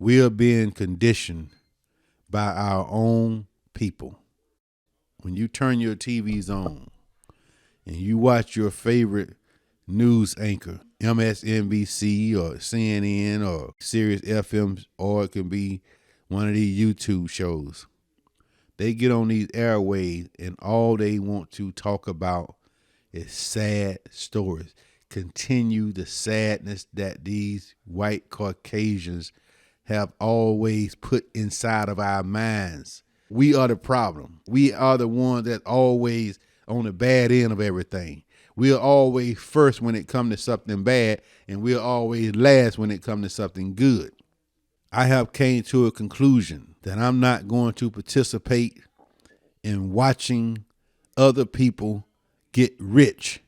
We are being conditioned by our own people. When you turn your TVs on and you watch your favorite news anchor, MSNBC or CNN or Sirius FM, or it can be one of these YouTube shows, they get on these airways and all they want to talk about is sad stories. Continue the sadness that these white Caucasians have always put inside of our minds. We are the problem. We are the ones that always on the bad end of everything. We are always first when it comes to something bad, and we are always last when it comes to something good. I have came to a conclusion that I'm not going to participate in watching other people get rich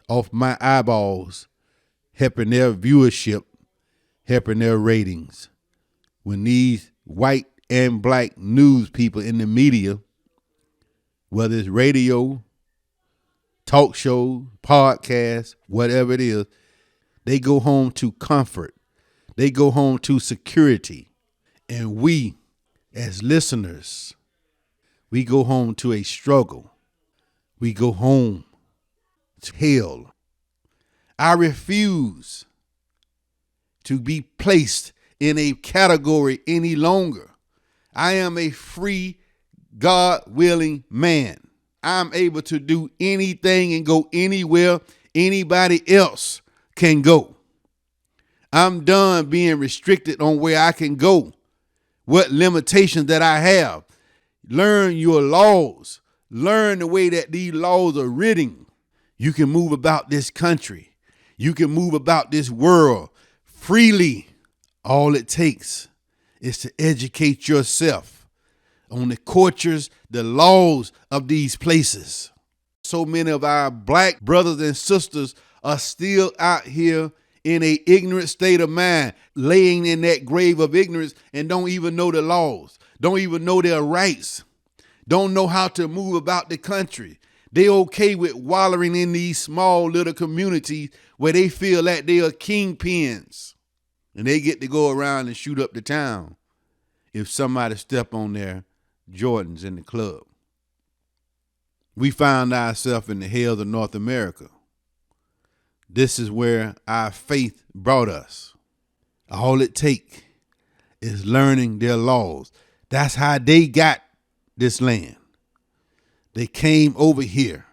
off my eyeballs, helping their viewership, helping their ratings. When these white and black news people in the media, whether it's radio, talk show, podcast, whatever it is, they go home to comfort. They go home to security. And we, as listeners, we go home to a struggle. We go home to hell. I refuse to be placed in a category any longer. I am a free, God-willing man. I'm able to do anything and go anywhere anybody else can go. I'm done being restricted on where I can go, what limitations that I have. Learn your laws. Learn the way that these laws are written. You can move about this country. You can move about this world freely. All it takes is to educate yourself on the cultures, the laws of these places. So many of our black brothers and sisters are still out here in a ignorant state of mind, laying in that grave of ignorance and don't even know the laws, don't even know their rights, don't know how to move about the country. They okay with wallowing in these small little communities where they feel like they are kingpins and they get to go around and shoot up the town if somebody step on their Jordans in the club. We found ourselves in the hills of North America. This is where our faith brought us. All it takes is learning their laws. That's how they got this land. They came over here,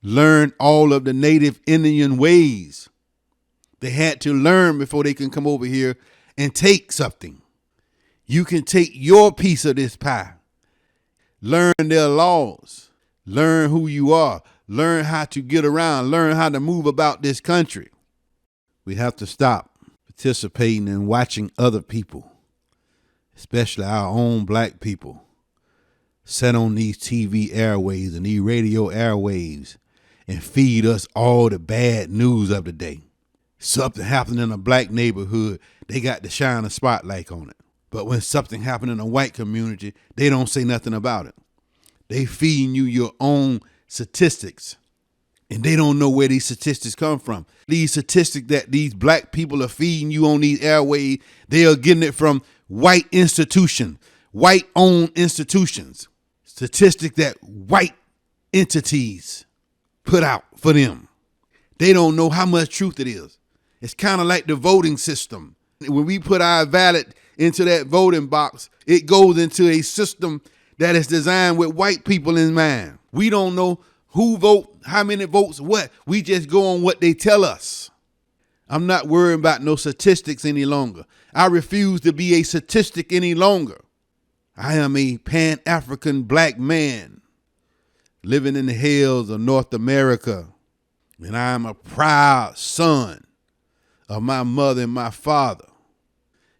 learned all of the native Indian ways. They had to learn before they can come over here and take something. You can take your piece of this pie. Learn their laws. Learn who you are. Learn how to get around. Learn how to move about this country. We have to stop participating in watching other people, especially our own black people, set on these TV airwaves and these radio airwaves and feed us all the bad news of the day. Something happened in a black neighborhood, they got to shine a spotlight on it. But when something happened in a white community, they don't say nothing about it. They feeding you your own statistics, and they don't know where these statistics come from. These statistics that these black people are feeding you on these airwaves, they are getting it from white institutions, white-owned institutions. Statistics that white entities put out for them. They don't know how much truth it is. It's kind of like the voting system. When we put our ballot into that voting box, it goes into a system that is designed with white people in mind. We don't know who vote, how many votes, what. We just go on what they tell us. I'm not worried about no statistics any longer. I refuse to be a statistic any longer. I am a Pan-African black man living in the hills of North America, and I am a proud son of my mother and my father,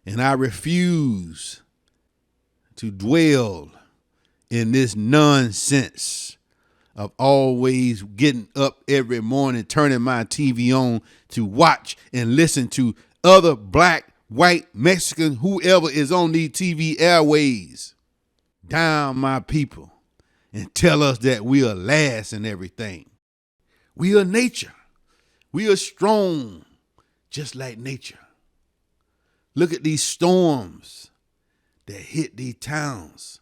and I refuse to dwell in this nonsense of always getting up every morning, turning my TV on to watch and listen to other black, white, Mexican, whoever is on these TV airways, down my people and tell us that we are last in everything. We are nature. We are strong, just like nature. Look at these storms that hit these towns.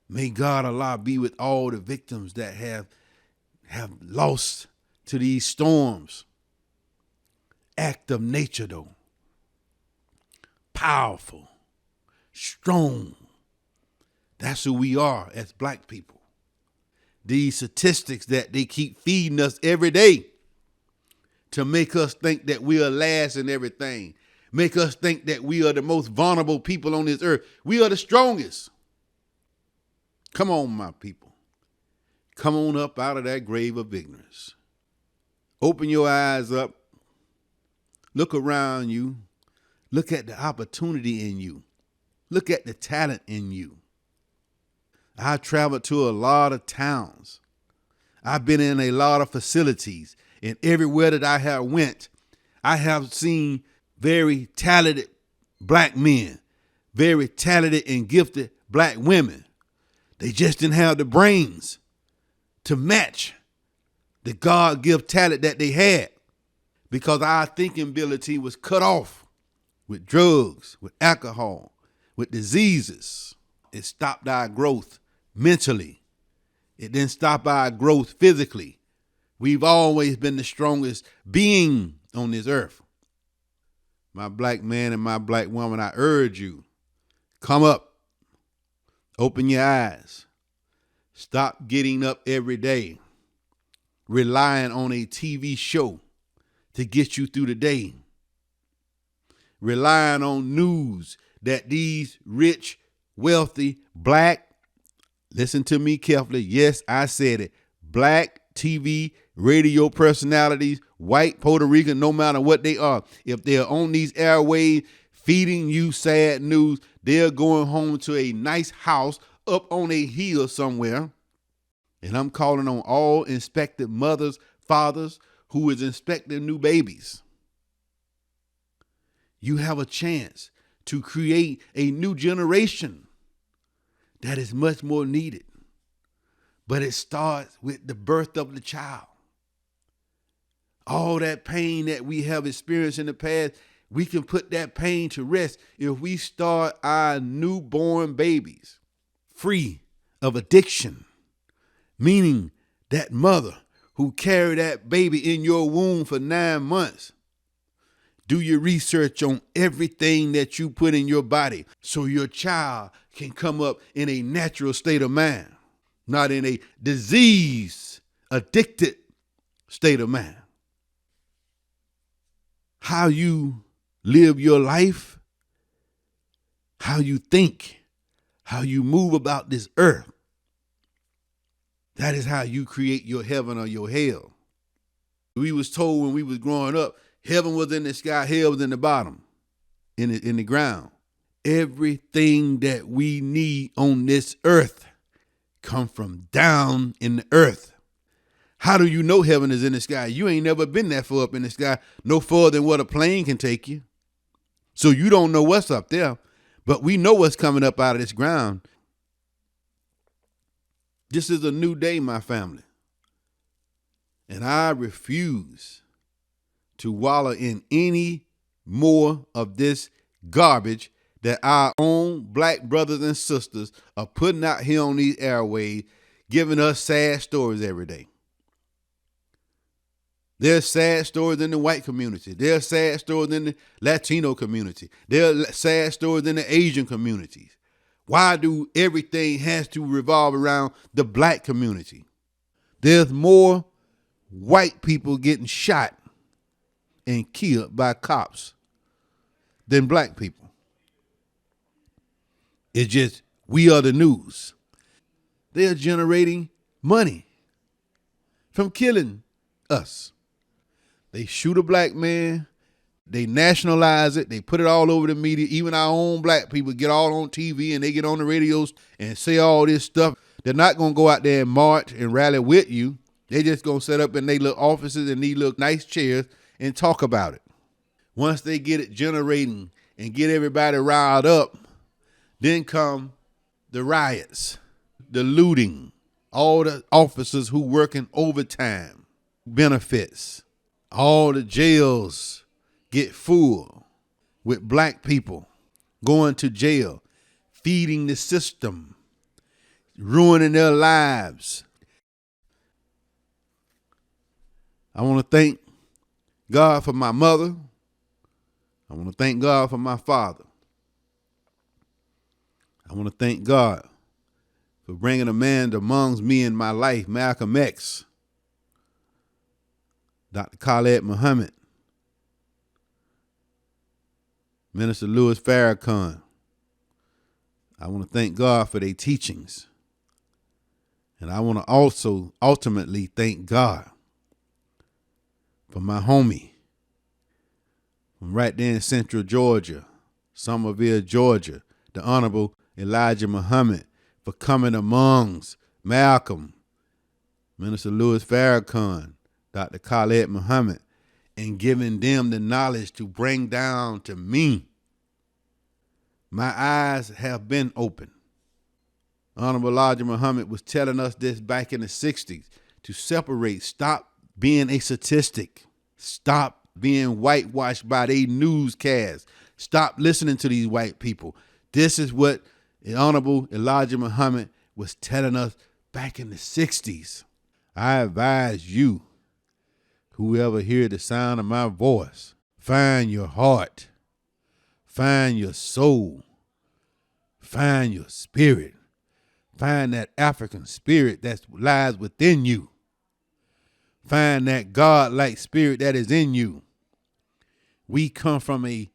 May God Allah be with all the victims that have lost to these storms. Act of nature, though. Powerful, strong. That's who we are as black people. These statistics that they keep feeding us every day to make us think that we are last in everything. Make us think that we are the most vulnerable people on this earth. We are the strongest. Come on, my people. Come on up out of that grave of ignorance. Open your eyes up. Look around you. Look at the opportunity in you. Look at the talent in you. I traveled to a lot of towns. I've been in a lot of facilities, and everywhere that I have went, I have seen very talented black men, very talented and gifted black women. They just didn't have the brains to match the God-given talent that they had, because our thinking ability was cut off with drugs, with alcohol, with diseases. It stopped our growth mentally. It didn't stop our growth physically. We've always been the strongest being on this earth. My black man and my black woman, I urge you, come up, open your eyes, stop getting up every day, relying on a TV show to get you through the day, relying on news that these rich, wealthy, black, listen to me carefully, yes, I said it, black TV, radio personalities, white, Puerto Rican, no matter what they are, if they're on these airways feeding you sad news, they're going home to a nice house up on a hill somewhere. And I'm calling on all expectant mothers, fathers who is expecting new babies. You have a chance to create a new generation that is much more needed. But it starts with the birth of the child. All that pain that we have experienced in the past, we can put that pain to rest if we start our newborn babies free of addiction, meaning that mother who carried that baby in your womb for 9 months. Do your research on everything that you put in your body so your child can come up in a natural state of mind, not in a disease, addicted state of mind. How you live your life, how you think, how you move about this earth, that is how you create your heaven or your hell. We was told when we was growing up, heaven was in the sky, hell was in the bottom, in the ground. Everything that we need on this earth come from down in the earth. How do you know heaven is in the sky? You ain't never been that far up in the sky, no further than what a plane can take you. So you don't know what's up there, but we know what's coming up out of this ground. This is a new day, my family. And I refuse to wallow in any more of this garbage that our own black brothers and sisters are putting out here on these airways, giving us sad stories every day. There's sad stories in the white community. There's sad stories in the Latino community. There's sad stories in the Asian communities. Why do everything has to revolve around the black community? There's more white people getting shot and killed by cops than black people. It's just, we are the news. They're generating money from killing us. They shoot a black man, they nationalize it, they put it all over the media. Even our own black people get all on TV and they get on the radios and say all this stuff. They're not going to go out there and march and rally with you. They just going to set up in their little offices and these little nice chairs and talk about it. Once they get it generating and get everybody riled up, then come the riots, the looting, all the officers who working overtime, benefits. All the jails get full. with black people going to jail, feeding the system, ruining their lives. I want to thank God for my mother. I want to thank God for my father. I want to thank God for bringing a man amongst me in my life, Malcolm X, Dr. Khaled Muhammad, Minister Louis Farrakhan. I want to thank God for their teachings. And I want to also ultimately thank God for my homie from right there in Central Georgia, Summerville, Georgia, the Honorable Elijah Muhammad, for coming amongst Malcolm, Minister Louis Farrakhan, Dr. Khaled Muhammad, and giving them the knowledge to bring down to me. My eyes have been opened. Honorable Elijah Muhammad was telling us this back in the 60s, to separate, stop being a statistic, stop being whitewashed by their newscasts, stop listening to these white people. This is what the Honorable Elijah Muhammad was telling us back in the 60s. I advise you, whoever hear the sound of my voice, find your heart, find your soul, find your spirit, find that African spirit that lies within you. Find that God-like spirit that is in you. We come from a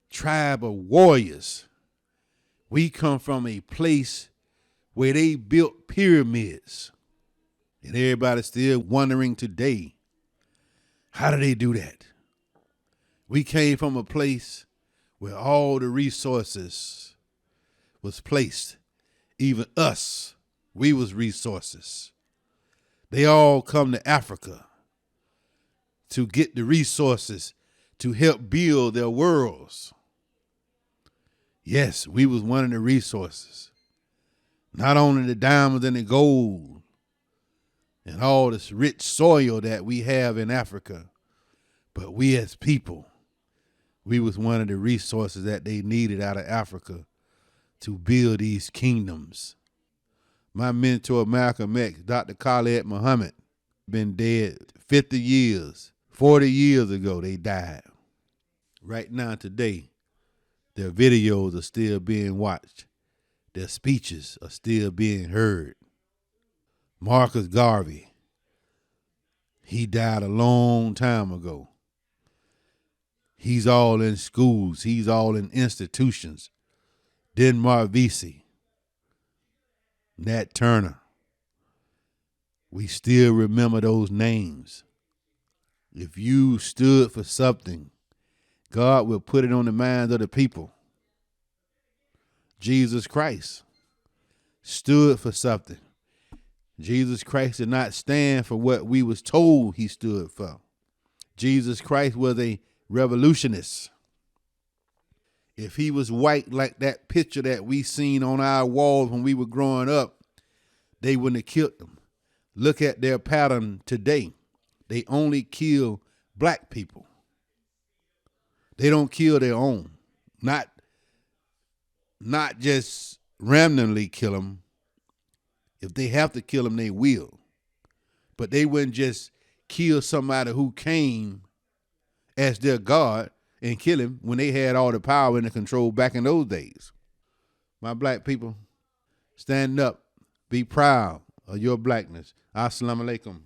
tribe of warriors. We come from a place where they built pyramids. And everybody's still wondering today, how do they do that? We came from a place where all the resources was placed. Even us, we was resources. They all come to Africa to get the resources to help build their worlds. Yes, we was one of the resources. Not only the diamonds and the gold and all this rich soil that we have in Africa, but we as people, we was one of the resources that they needed out of Africa to build these kingdoms. My mentor, Malcolm X, Dr. Khaled Muhammad, been dead 50 years. 40 years ago, they died. Right now, today, their videos are still being watched. Their speeches are still being heard. Marcus Garvey, he died a long time ago. He's all in schools. He's all in institutions. Denmark Vesey, Nat Turner. We still remember those names. If you stood for something, God will put it on the minds of the people. Jesus Christ stood for something. Jesus Christ did not stand for what we was told he stood for. Jesus Christ was a revolutionist. If he was white like that picture that we seen on our walls when we were growing up, they wouldn't have killed them. Look at their pattern today. They only kill black people. They don't kill their own. Not just randomly kill them. If they have to kill them, they will. But they wouldn't just kill somebody who came as their God and kill him when they had all the power and the control back in those days. My black people, stand up. Be proud of your blackness. Assalamu alaikum.